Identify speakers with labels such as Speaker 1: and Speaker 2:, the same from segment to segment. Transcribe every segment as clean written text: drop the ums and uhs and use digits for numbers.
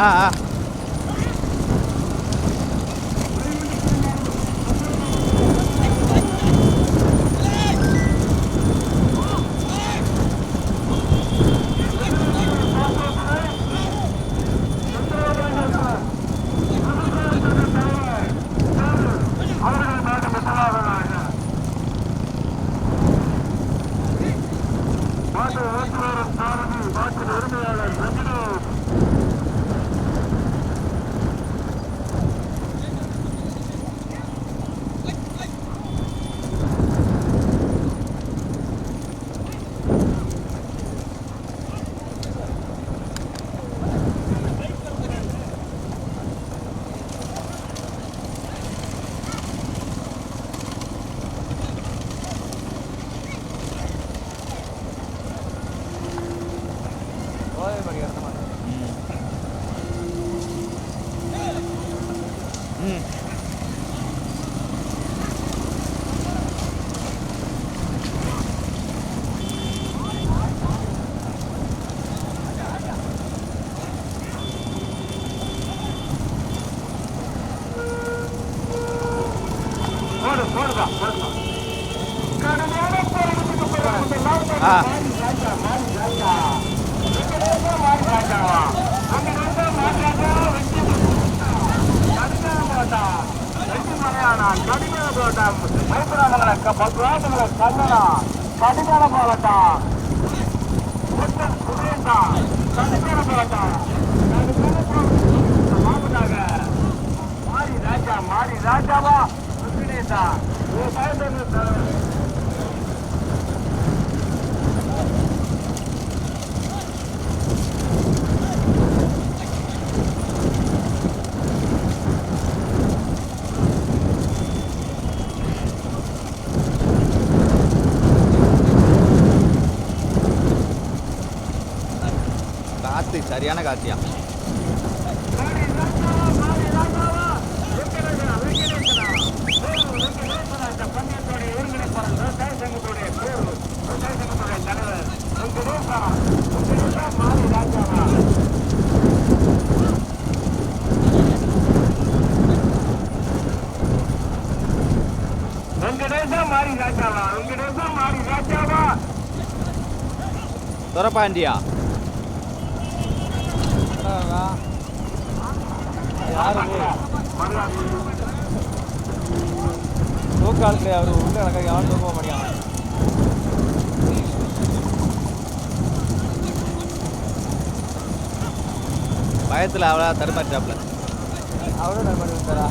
Speaker 1: ஆ ஆ காத்து சரியான காத்தியா. துரப்பாண்டியா தூக்காளுக்கு அவர் உள்ள எனக்கு யாரும் தூக்க முடியாது. பயத்தில் அவ்வளோ தடுமாறிட்டாப்ல. அவரும் தடுமாறி விட்டாரா?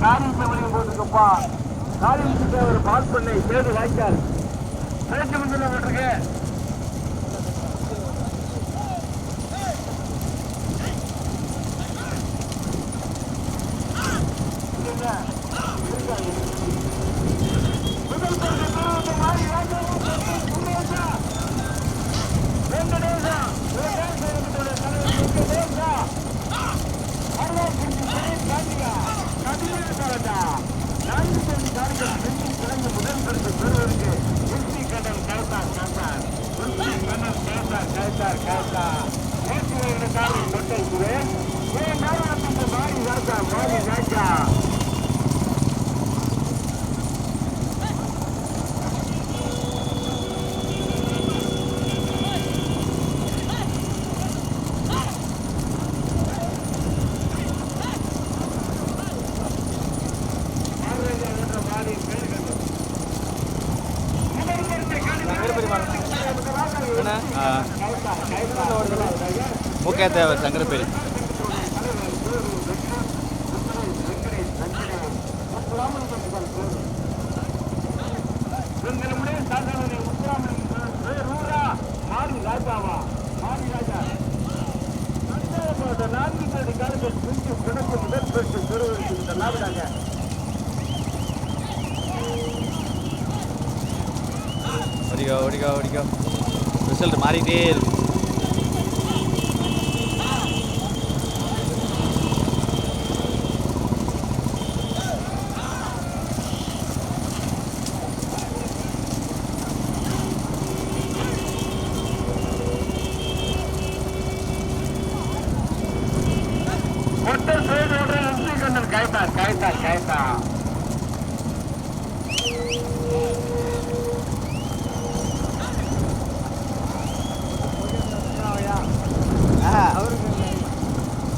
Speaker 1: காரியம் போட்டுக்கப்பா. காரியம் ஒரு பால் பண்ணை பேரு வாய்க்கால் கிழக்கு முந்தின போட்டிருக்கு. மாறி ராஜா
Speaker 2: முக்கிய தேவை சங்கரப்பேரி. ஓடிக்கோ ஓடிக்கோ. ரிசல்ட் மாறிட்டே இருக்கு.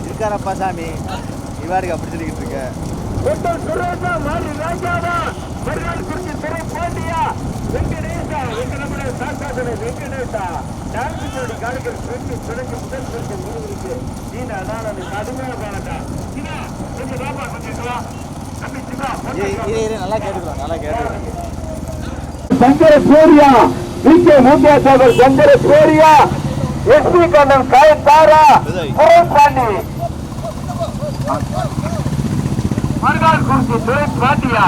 Speaker 2: இருக்காரப்பா சாமி, இவாருக்கு அப்படி சொல்லிக்கிட்டு இருக்க. நல்லா கேட்டுக்கிறோம், நல்லா கேட்டுக்கிறோம்.
Speaker 1: சங்கர சூர்யா, விகே மூத்தியாசாகர் சங்கர சூர்யா, எஸ்பி கண்ணன் காயத்தாரா, பாண்டி மறுநாள் குறிச்சி துறை பாண்டியா.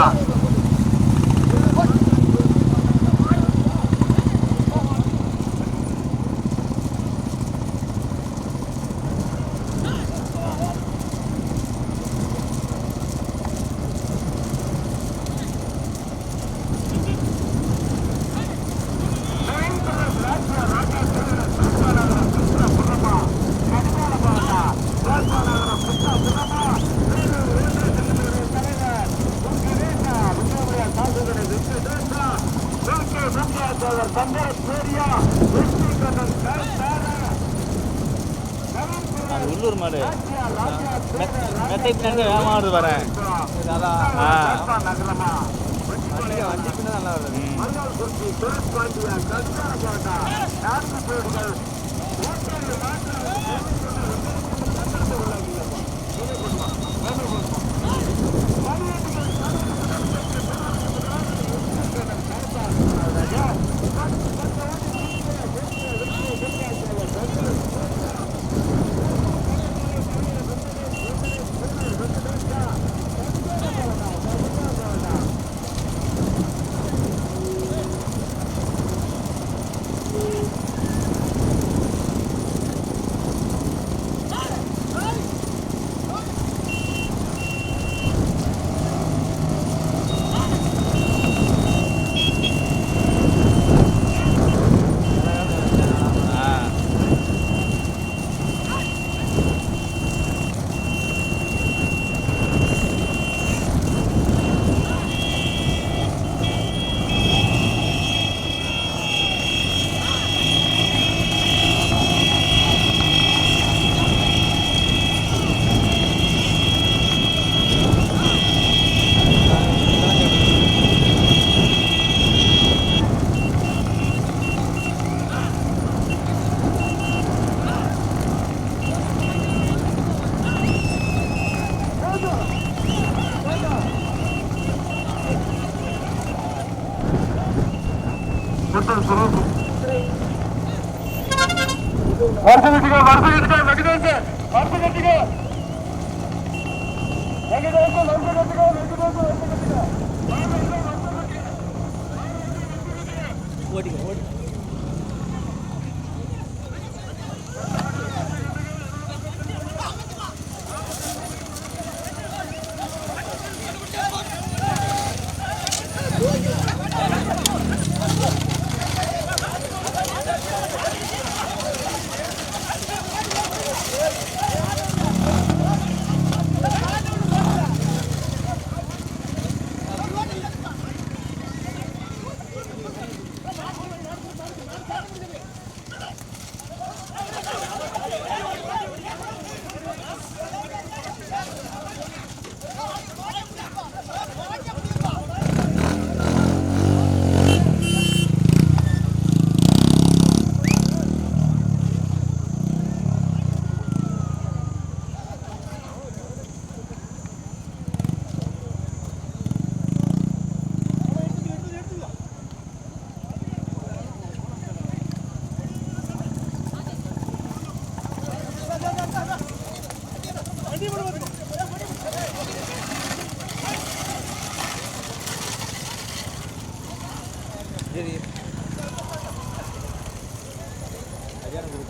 Speaker 2: உள்ளூர் மாடு மெத்தை பின்னாடி வேகமாவது வரேன். வண்டி பின்னா நல்லா வருது.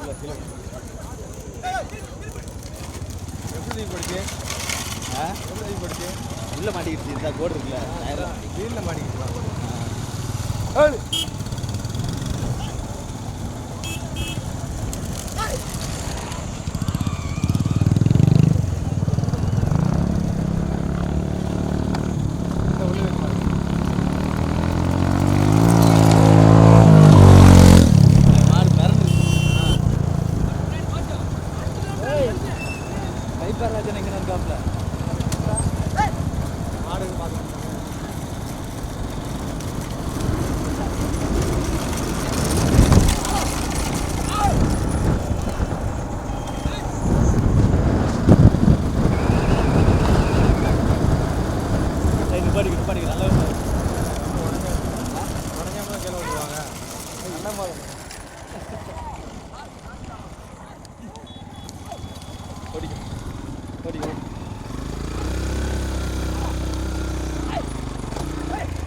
Speaker 2: எப்படி படிச்சு எப்படி படிச்சு உள்ளே மாட்டிக்கிடுச்சு இந்த கோடு இருக்குல்ல வீட்டில் மாட்டிக்கிட்டு கைப்பராஜன் எங்கே இருக்காப்ல மாடு பார்த்து நிப்பாடிக்கு நல்லா உடஞ்சாம கீழே விடுவாங்க நல்ல மாதிரி ஓடிக்கும்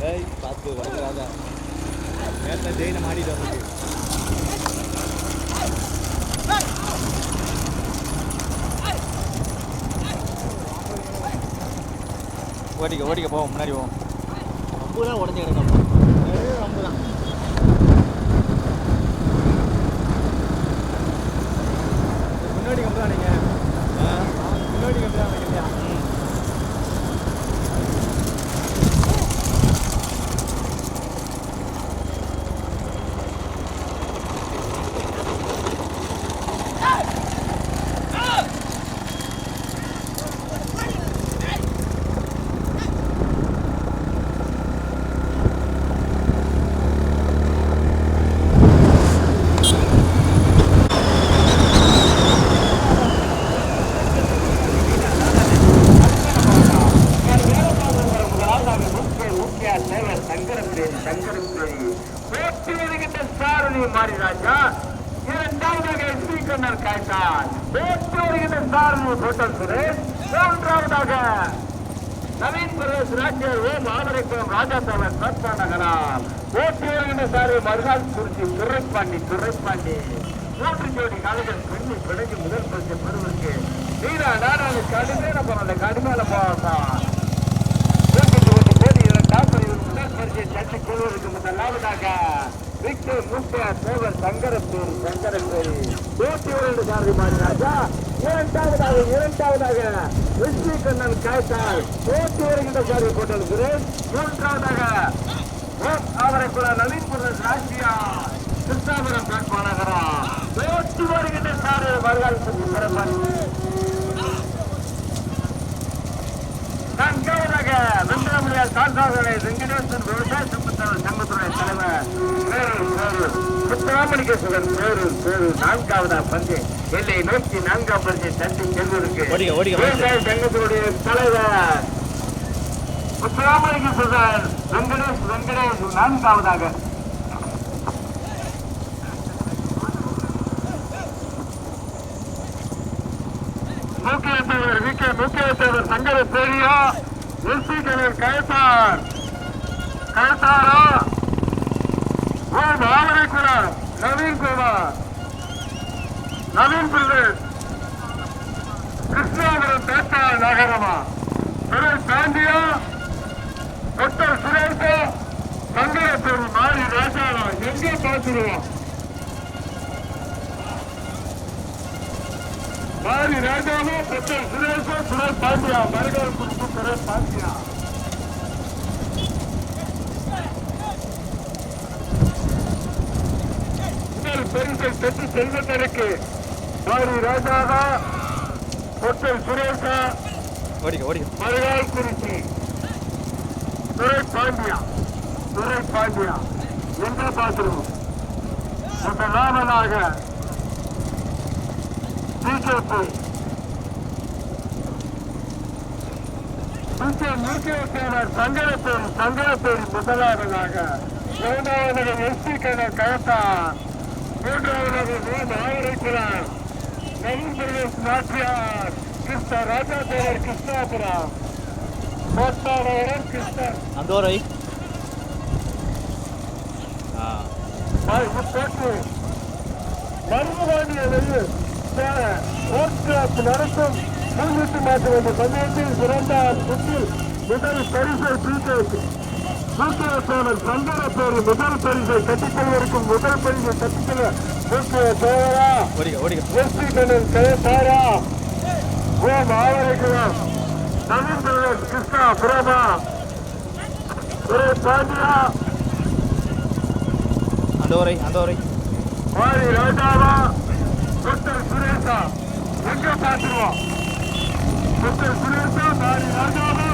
Speaker 2: ஏய் பார்த்து வரலாதா நேற்று ஜெயினை மாடிட்டு வந்து ஓடிக்க போவோம் முன்னாடி போவோம் ரொம்ப தான் உடஞ்சி கிடக்கும் ரொம்ப தான் முன்னாடி கம்பெனி நீங்கள் முன்னாடி கம்பெனி இல்லையா நவீன் பிரதேஷ் ராஜ்யர் ஓம் ஆமரைக்குளம் ராஜாத்தவன் நகரால் ஓட்டி வருகின்ற சாரி மறுநாள் குறிச்சி துரைப்பாண்டி மூன்று ஜோடி காலைகள் பெண்ணி பிழைக்கு முதல் பரிசு பெறுவதற்கு நீரா நாடாளு கடுமையான போன கடுமையான போவாதான் போது இரண்டாம் பிரிவு முதல் பரிசை தட்டிக் கொள்வதற்கு முதலாவதாக விக்டர் முக்கிய தேவர் சங்கரப்பேரி ஓட்டி வருகின்ற சாரதி மாறி ராஜா இரண்டாவதாக வெற்றி கண்ணன் காய்த்தால் ஓட்டி வருகின்ற சாரி போட்டிருக்கிறேன் மூன்றாவதாக அவரைக்குள்ள நவீன் பிரதேஷ் ராஜ்யா கிருஷ்ணாபுரம் காட்பானகரா ஓட்டி வருகின்ற சாரி வருகால் நான்காவதாக வெங்கடமுடியார் சான்றாகவே வெங்கடேசன் விவசாய சங்கத்துறை தலைவர் முத்துராமலிங்கேஸ்வரன் பேரு நான்காவதா பந்து எல்லை நோக்கி நான்காம் பரிசை தட்டி செல்வதற்கு விவசாய சங்கத்தினுடைய தலைவர் முத்துராமலிங்கேஸ்வரன் வெங்கடேஷ் நான்காவதாக முக்கியத்தவர் சங்கர பெரியா எஸ்சி கலர் கயத்தாரா ஓம் ஆவரைக்குளம் நவீன் பிரதேஷ் கிருஷ்ணாபுரம் பேட்டா நகரமா சுரேஷ் பாண்டியா டாக்டர் சுரேஷா சங்கரப்பேரி மாறி ராஜாரா எங்கே பார்த்துருவோம் மாறி ராஜாவோ டாக்டர் சுரேஷோ சுரேஷ் பாண்டியா மறுநாள் குறித்து சுரேஷ் பாண்டியா பரிசை பெற்று செல்வதற்கு மாறி ராஜாவா டாக்டர் சுரேஷா மறுநாள் குறிச்சி சுரேஷ் பாண்டியா எங்கே பார்த்துருவோம் முதலாவதாக முக்கியத்தேவர் சங்கரப்பேரி முதலாவதாக இரண்டாவதாக எஸ்சி கணர் கயத்தான் மூன்றாவதாக ஓம் ஆவரைக்குளம் நவீன் பிரதேஷ் நாச்சியார் ராஜா தேவர் கிருஷ்ணாபுரம் கோட்டானவரம் கிருஷ்ணன் அந்தோரை
Speaker 1: மருமகாண்டிய வெளியில் நடத்தும் முன்னிட்டு மாற்ற வேண்டிய பந்தயத்தில் சிறந்தார் சுற்றில் முதல் பரிசை தூக்கியத்தோழர் சந்தனப்பேரி முதல் பரிசை கட்டிக்கொள்வதற்கும் முதல் பரிசை கட்டிக்கொள்ள தூக்கிய தோழரா எஸ்பி கண்ணன் கயத்தாரா ஓம் ஆவரைக்குளம் நவீன் கிருஷ்ணா புரமா ஒரே பாண்டியா
Speaker 3: அந்த
Speaker 1: மாரி ராஜாவா டாக்டர் சுரேஷா எங்க பார்த்துருவோம் டாக்டர் சுரேஷா மாரி ராஜாவா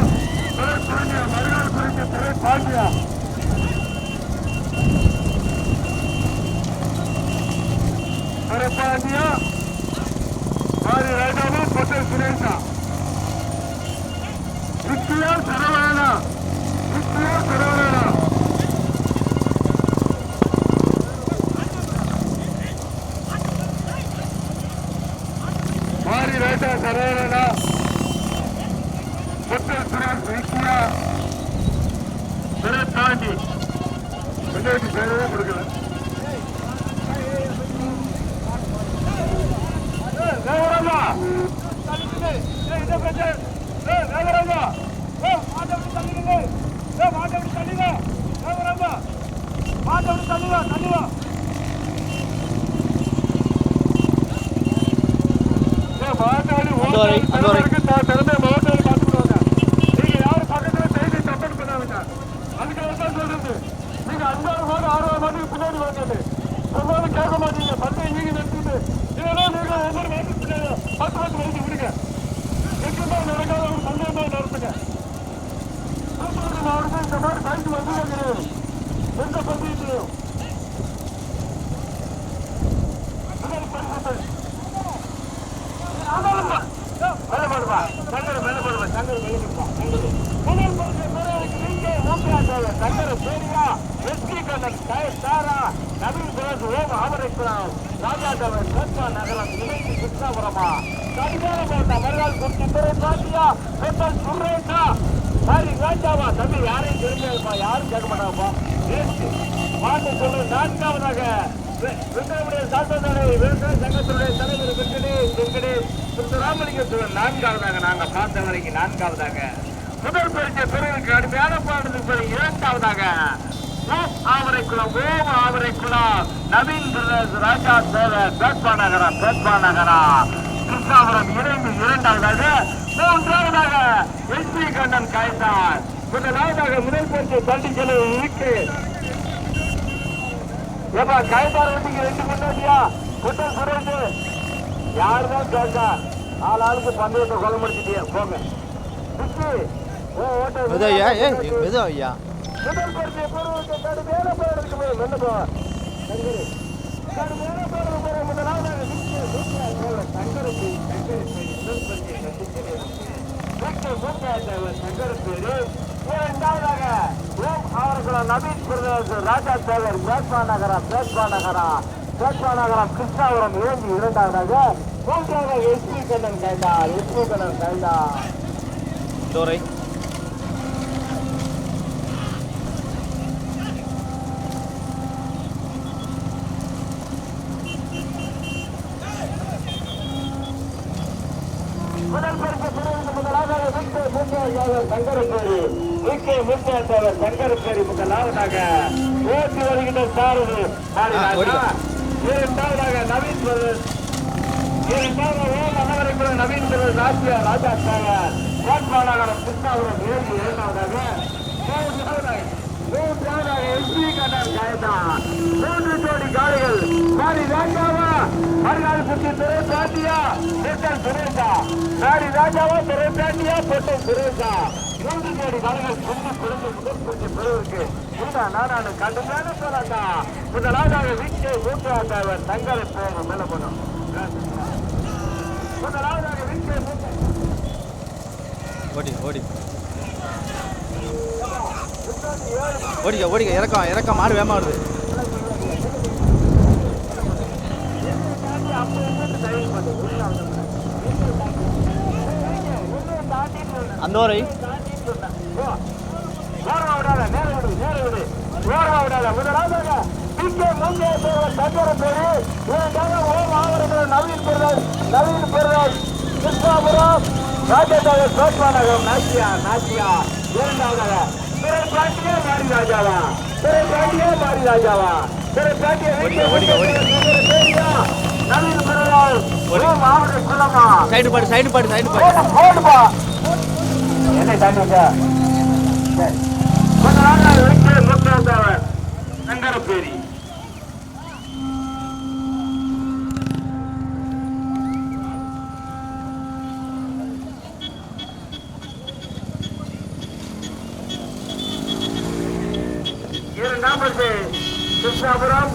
Speaker 1: மறுநாள் குறித்த துறை பாண்டியா பாண்டியா மாரி ராஜாவா டாக்டர் சுரேஷா விக்கியா சரவணா மாரி ராஜா சரவணா டாக்டர் சுரேஷ் விக்கியா துறை பாண்டி பிள்ளைக்கு பேரவே கொடுக்கல கேட்க மாட்டீங்க பந்தய நீங்க நிறுத்திட்டு இதெல்லாம் நீங்க ஒவ்வொரு மாதத்துக்கு 10 வயசு விடுங்க எக்குமா நடக்காத ஒரு சந்தேகமா நடத்துங்க மாவட்டத்தில் இந்த மாதிரி பயிற்சி வந்ததே கிடையாது எந்த பந்தயத்திலையும் நகரம் இணைந்து கிருஷ்ணாபுரமா மறுநாள் ராஜாவா தம்பி யாரையும் தெரிஞ்சாருப்பா யாரும் கேட்க மாட்டாங்கப்பா மாட்டு சொல்லு நான்காவதாக விவசாய சங்கத்தினுடைய தலைவர் ராமலிங்கத்துடன் நான்காவதாக நாங்க பார்த்த வரைக்கும் நான்காவதாக முதல் பரிசை பெறுவதற்கு கடுமையான பாடலுக்கு இரண்டாவதாக ஆவரைக்குளம் நவீன் ராஜா தேவர் பேட்பா நகரா கிருஷ்ணாபுரம் இணைந்து இரண்டாவதாக மூன்றாவதாக எஸ்பி கண்ணன் காய்ந்தார் முதலாவதாக முதல் பரிசை தள்ளி செலவு இருக்கு ஏப்பா காய்தார் வண்டிக்கு 2 முன்னாடியா குட்டல் சுரேஷ் யாருதான் கேட்டா ஆளுக்கு பந்தயத்தை கொலை முடிச்சிட்டியா போங்க முதல் பரிசை பெறுவதற்கு கடுமையான போறதுக்கு மெல்ல போ கடுமையான போறது முதலாவதாக சங்கருக்கு சங்கருக்கு இரண்டாவதாக நவீன் ராஜா தேவர் பேட்பா நகரம் கிருஷ்ணாபுரம் இறங்கி இரண்டாவதாக மூன்றாவதாக எஸ்பி கண்ணன் கைதார் முதல் பரிசு பெறுவதற்கு முதலாவதாக சங்கரப்பேரி முதலாவதாக ஓட்டி வருகின்ற சாரது இரண்டாவதாக நவீன் நவீன் ராஜா சாகர் கோட்பாடாகரம் கிருஷ்ணாபுரம் ஏழு இரண்டாவதாக மூன்றாவதாக எஸ்பி கண்ணன் காயத்தான் 3 ஜோடி காளைகள் மாரி ராஜாவா மறுநாள் சுற்றி துறை பாண்டியா பொட்டல் சுரேஷா மாரி ராஜாவா துறை பாண்டியா பொட்டல் சுரேஷா 3 ஜோடி காளைகள் சொந்த குழந்தை முதல் கொஞ்சம் பெறுவதற்கு நானு கடுமையான போராட்டா முதலாவதாக வீட்டை மூன்றாவதாக தங்கரை போகணும் மேல போனோம் முதலாவதாக வீட்டை
Speaker 3: ஓடிக்க இறக்கம் மாடு வேமா வருது அந்த ஓரை முதலாவதாக
Speaker 1: நவீன் பெருராஜ் கிருஷ்ணாபுரம் ராஜேந்திர சோத்வானகம் நாச்சியா இரண்டாவதாக பிறை பாண்டியே மாரி ராஜாவா நவீன் பெருராஜ் மாவட்ட குலமா
Speaker 3: சைடு பாடு
Speaker 1: போடுப்பா என்ன தாண்டிங்க கொஞ்ச நாள் வைக்கிற முக்கியத்தவர் சங்கரப்பேரி இரண்டாம் கிருஷ்ணாபுரம்